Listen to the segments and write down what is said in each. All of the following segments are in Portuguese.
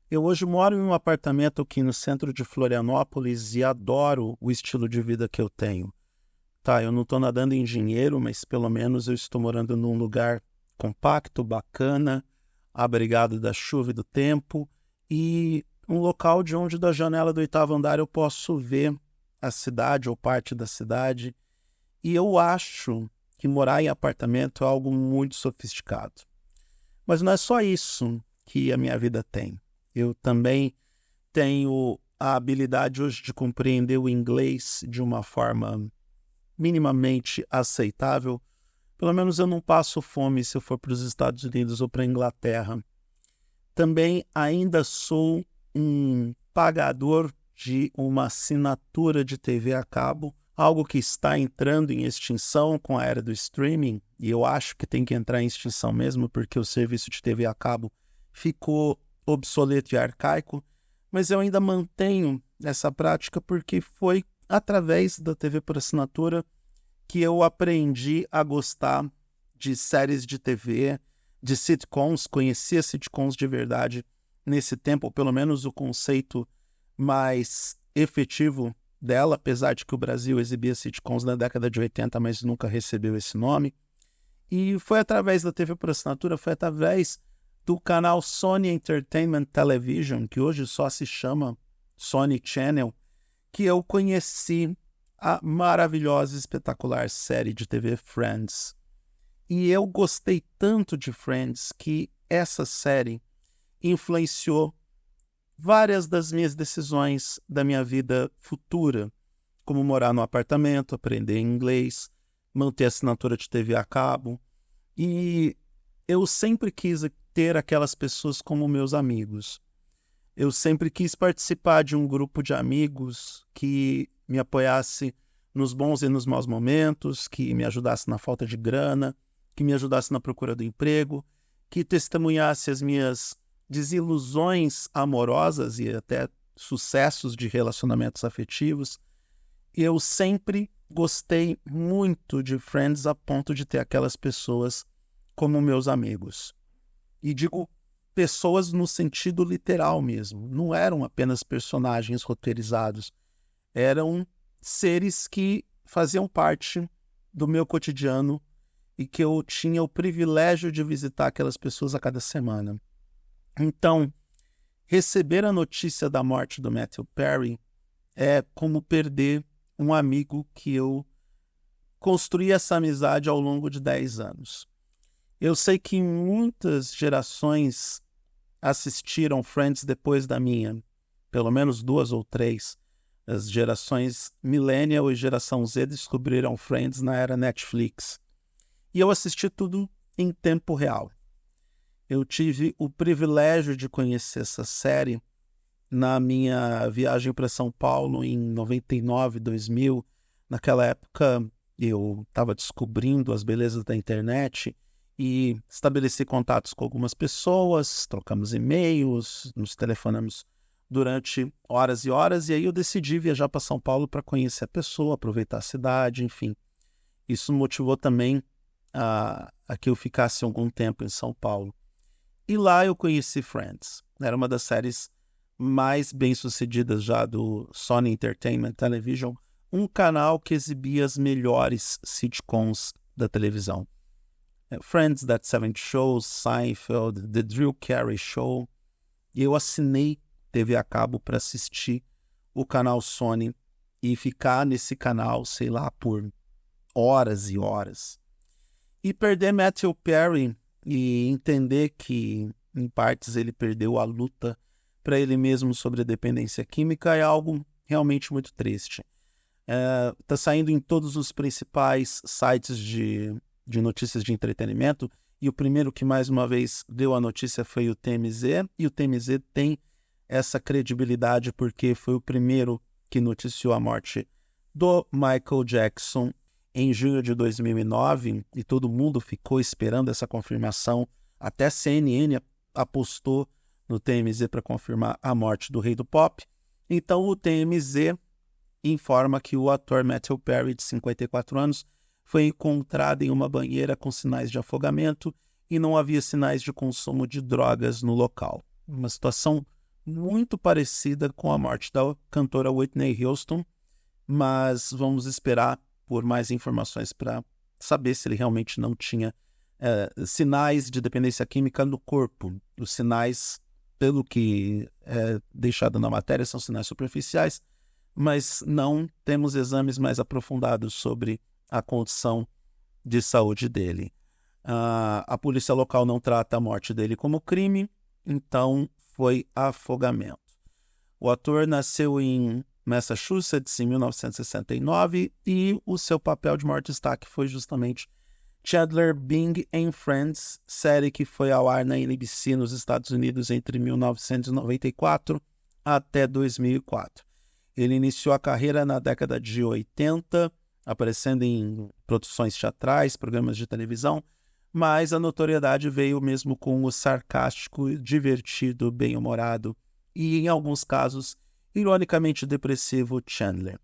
Eu hoje moro em um apartamento aqui no centro de Florianópolis e adoro o estilo de vida que eu tenho. Tá, eu não estou nadando em dinheiro, mas pelo menos eu estou morando num lugar compacto, bacana, abrigado da chuva e do tempo, e um local de onde da janela do oitavo andar eu posso ver a cidade ou parte da cidade. E eu acho que morar em apartamento é algo muito sofisticado. Mas não é só isso que a minha vida tem. Eu também tenho a habilidade hoje de compreender o inglês de uma forma minimamente aceitável. Pelo menos eu não passo fome se eu for para os Estados Unidos ou para a Inglaterra. Também ainda sou um pagador de uma assinatura de TV a cabo, algo que está entrando em extinção com a era do streaming, e eu acho que tem que entrar em extinção mesmo, porque o serviço de TV a cabo ficou obsoleto e arcaico, mas eu ainda mantenho essa prática porque foi através da TV por assinatura que eu aprendi a gostar de séries de TV, de sitcoms, conhecia sitcoms de verdade nesse tempo, ou pelo menos o conceito mais efetivo dela, apesar de que o Brasil exibia sitcoms na década de 80, mas nunca recebeu esse nome. E foi através da TV por assinatura, foi através do canal Sony Entertainment Television, que hoje só se chama Sony Channel, que eu conheci a maravilhosa e espetacular série de TV Friends. E eu gostei tanto de Friends que essa série influenciou várias das minhas decisões da minha vida futura, como morar no apartamento, aprender inglês, manter assinatura de TV a cabo. E eu sempre quis ter aquelas pessoas como meus amigos. Eu sempre quis participar de um grupo de amigos que me apoiasse nos bons e nos maus momentos, que me ajudasse na falta de grana, que me ajudasse na procura do emprego, que testemunhasse as minhas desilusões amorosas e até sucessos de relacionamentos afetivos. Eu sempre gostei muito de Friends a ponto de ter aquelas pessoas como meus amigos. E digo pessoas no sentido literal mesmo. Não eram apenas personagens roteirizados. Eram seres que faziam parte do meu cotidiano e que eu tinha o privilégio de visitar aquelas pessoas a cada semana. Então, receber a notícia da morte do Matthew Perry é como perder um amigo que eu construí essa amizade ao longo de 10 anos. Eu sei que muitas gerações assistiram Friends depois da minha, pelo menos 2 ou 3. As gerações Millennial e Geração Z descobriram Friends na era Netflix. E eu assisti tudo em tempo real. Eu tive o privilégio de conhecer essa série na minha viagem para São Paulo em 99, 2000. Naquela época eu estava descobrindo as belezas da internet e estabeleci contatos com algumas pessoas, trocamos e-mails, nos telefonamos durante horas e horas, e aí eu decidi viajar para São Paulo para conhecer a pessoa, aproveitar a cidade, enfim. Isso motivou também a que eu ficasse algum tempo em São Paulo. E lá eu conheci Friends. Era uma das séries mais bem-sucedidas já do Sony Entertainment Television, um canal que exibia as melhores sitcoms da televisão. Friends, That 70 Show, Seinfeld, The Drew Carey Show. E eu assinei TV a cabo para assistir o canal Sony e ficar nesse canal, sei lá, por horas e horas. E perder Matthew Perry e entender que, em partes, ele perdeu a luta para ele mesmo sobre a dependência química é algo realmente muito triste. Está saindo em todos os principais sites de notícias de entretenimento, e o primeiro que mais uma vez deu a notícia foi o TMZ, e o TMZ tem essa credibilidade porque foi o primeiro que noticiou a morte do Michael Jackson em junho de 2009, e todo mundo ficou esperando essa confirmação. Até a CNN apostou no TMZ para confirmar a morte do rei do pop. Então o TMZ informa que o ator Matthew Perry, de 54 anos, foi encontrado em uma banheira com sinais de afogamento e não havia sinais de consumo de drogas no local. Uma situação muito parecida com a morte da cantora Whitney Houston, mas vamos esperar por mais informações para saber se ele realmente não tinha sinais de dependência química no corpo. Os sinais, pelo que é deixado na matéria, são sinais superficiais, mas não temos exames mais aprofundados sobre a condição de saúde dele. A polícia local não trata a morte dele como crime, então foi afogamento. O ator nasceu em Massachusetts em 1969 e o seu papel de maior destaque foi justamente Chandler Bing em Friends, série que foi ao ar na NBC nos Estados Unidos entre 1994 até 2004. Ele iniciou a carreira na década de 80, aparecendo em produções teatrais, programas de televisão, mas a notoriedade veio mesmo com o sarcástico, divertido, bem-humorado e, em alguns casos, ironicamente depressivo Chandler.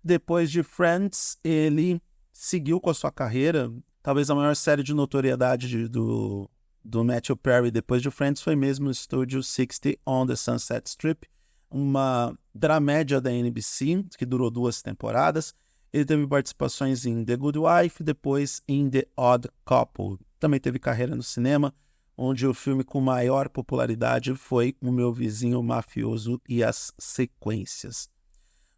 Depois de Friends, ele seguiu com a sua carreira. Talvez a maior série de notoriedade do Matthew Perry depois de Friends foi mesmo o Studio 60 on the Sunset Strip, uma dramédia da NBC que durou 2 temporadas. Ele teve participações em The Good Wife, depois em The Odd Couple. Também teve carreira no cinema, onde o filme com maior popularidade foi O Meu Vizinho Mafioso e as Sequências.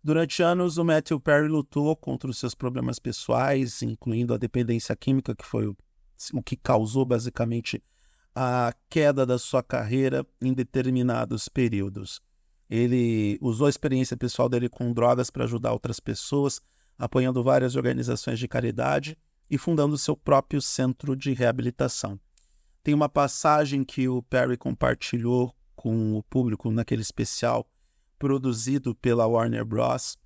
Durante anos, o Matthew Perry lutou contra os seus problemas pessoais, incluindo a dependência química, que foi o que causou basicamente a queda da sua carreira em determinados períodos. Ele usou a experiência pessoal dele com drogas para ajudar outras pessoas, apoiando várias organizações de caridade e fundando seu próprio centro de reabilitação. Tem uma passagem que o Perry compartilhou com o público naquele especial produzido pela Warner Bros.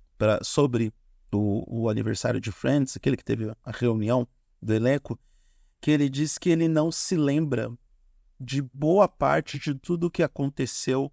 Sobre o aniversário de Friends, aquele que teve a reunião do elenco, que ele diz que ele não se lembra de boa parte de tudo o que aconteceu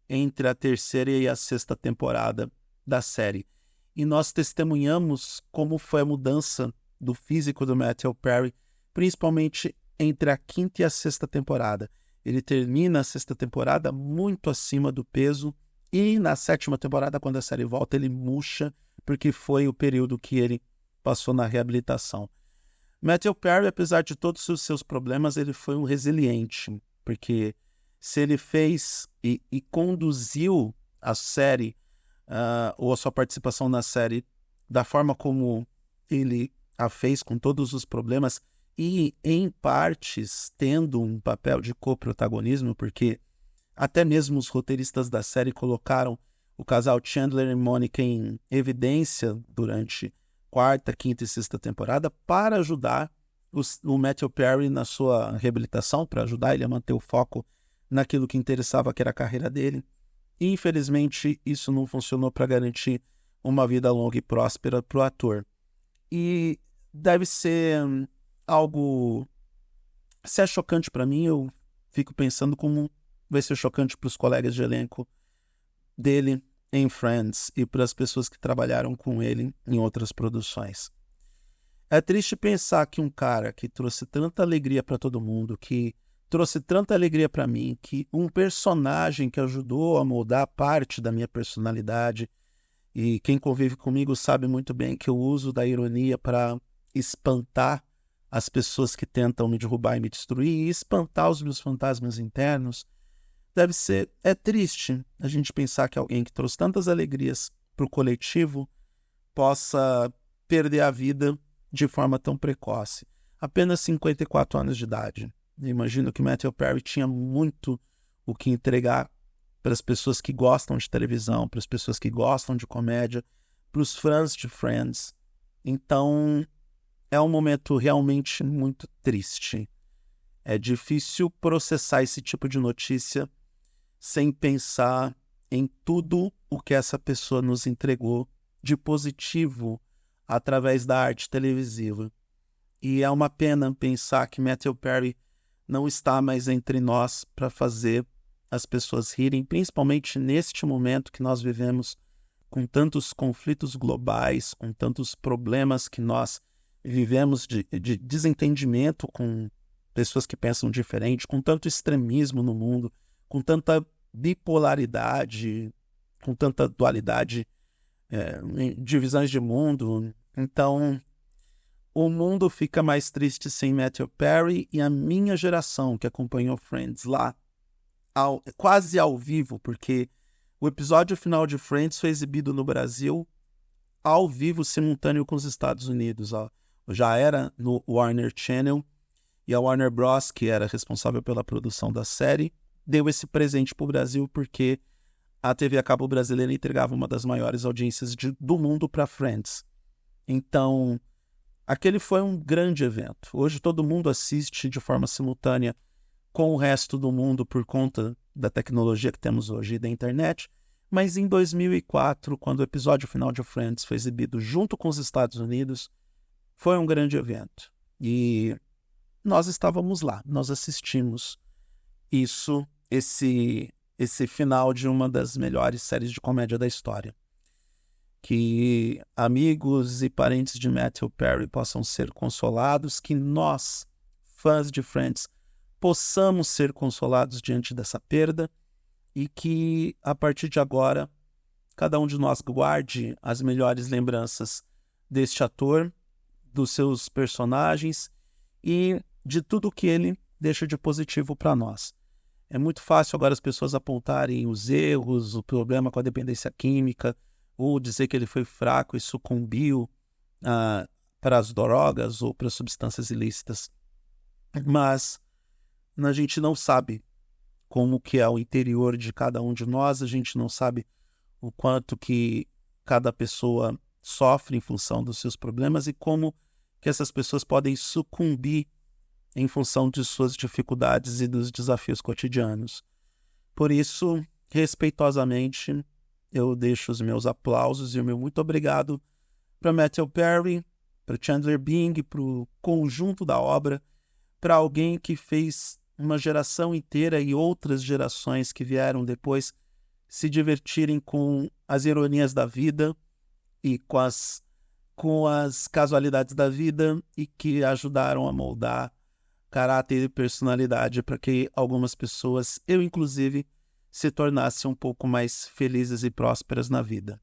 entre a 3ª e a 6ª temporada da série. E nós testemunhamos como foi a mudança do físico do Matthew Perry, principalmente entre a 5ª e a 6ª temporada. Ele termina a 6ª temporada muito acima do peso e na 7ª temporada, quando a série volta, ele murcha, porque foi o período que ele passou na reabilitação. Matthew Perry, apesar de todos os seus problemas, ele foi um resiliente, porque se ele fez e conduziu a série, ou a sua participação na série, da forma como ele a fez, com todos os problemas, e em partes tendo um papel de coprotagonismo, porque até mesmo os roteiristas da série colocaram o casal Chandler e Monica em evidência durante 4ª, 5ª e 6ª temporada para ajudar o Matthew Perry na sua reabilitação, para ajudar ele a manter o foco naquilo que interessava, que era a carreira dele. E, infelizmente, isso não funcionou para garantir uma vida longa e próspera para o ator. E deve ser algo... Se é chocante para mim, eu fico pensando como vai ser chocante para os colegas de elenco dele em Friends e para as pessoas que trabalharam com ele em outras produções. É triste pensar que um cara que trouxe tanta alegria para todo mundo, que trouxe tanta alegria para mim, que um personagem que ajudou a moldar parte da minha personalidade, e quem convive comigo sabe muito bem que eu uso da ironia para espantar as pessoas que tentam me derrubar e me destruir, e espantar os meus fantasmas internos. É triste a gente pensar que alguém que trouxe tantas alegrias para o coletivo possa perder a vida de forma tão precoce. Apenas 54 anos de idade. Eu imagino que Matthew Perry tinha muito o que entregar para as pessoas que gostam de televisão, para as pessoas que gostam de comédia, para os fãs de Friends. Então, é um momento realmente muito triste. É difícil processar esse tipo de notícia sem pensar em tudo o que essa pessoa nos entregou de positivo através da arte televisiva. E é uma pena pensar que Matthew Perry não está mais entre nós para fazer as pessoas rirem, principalmente neste momento que nós vivemos, com tantos conflitos globais, com tantos problemas que nós vivemos de desentendimento com pessoas que pensam diferente, com tanto extremismo no mundo, com tanta bipolaridade, com tanta dualidade, divisões de mundo. Então, o mundo fica mais triste sem Matthew Perry, e a minha geração que acompanhou Friends lá, quase ao vivo, porque o episódio final de Friends foi exibido no Brasil ao vivo, simultâneo com os Estados Unidos. Já era no Warner Channel, e a Warner Bros., que era responsável pela produção da série, deu esse presente para o Brasil, porque a TV a cabo brasileira entregava uma das maiores audiências do mundo para Friends. Então, aquele foi um grande evento. Hoje todo mundo assiste de forma simultânea com o resto do mundo por conta da tecnologia que temos hoje e da internet. Mas em 2004, quando o episódio final de Friends foi exibido junto com os Estados Unidos, foi um grande evento. E nós estávamos lá, nós assistimos esse final de uma das melhores séries de comédia da história. Que amigos e parentes de Matthew Perry possam ser consolados, que nós, fãs de Friends, possamos ser consolados diante dessa perda, e que, a partir de agora, cada um de nós guarde as melhores lembranças deste ator, dos seus personagens e de tudo que ele deixa de positivo para nós. É muito fácil agora as pessoas apontarem os erros, o problema com a dependência química, ou dizer que ele foi fraco e sucumbiu para as drogas ou para as substâncias ilícitas. Mas a gente não sabe como que é o interior de cada um de nós, a gente não sabe o quanto que cada pessoa sofre em função dos seus problemas e como que essas pessoas podem sucumbir em função de suas dificuldades e dos desafios cotidianos. Por isso, respeitosamente, eu deixo os meus aplausos e o meu muito obrigado para Matthew Perry, para Chandler Bing, para o conjunto da obra, para alguém que fez uma geração inteira e outras gerações que vieram depois se divertirem com as ironias da vida e com as casualidades da vida, e que ajudaram a moldar caráter e personalidade para que algumas pessoas, eu inclusive, se tornassem um pouco mais felizes e prósperas na vida.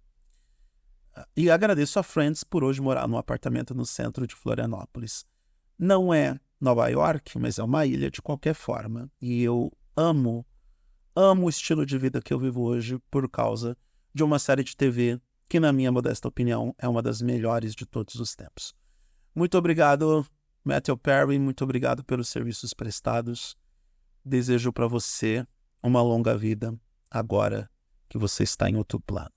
E agradeço a Friends por hoje morar num apartamento no centro de Florianópolis. Não é Nova York, mas é uma ilha de qualquer forma. E eu amo o estilo de vida que eu vivo hoje por causa de uma série de TV que, na minha modesta opinião, é uma das melhores de todos os tempos. Muito obrigado, Matthew Perry, muito obrigado pelos serviços prestados. Desejo para você uma longa vida agora que você está em outro plano.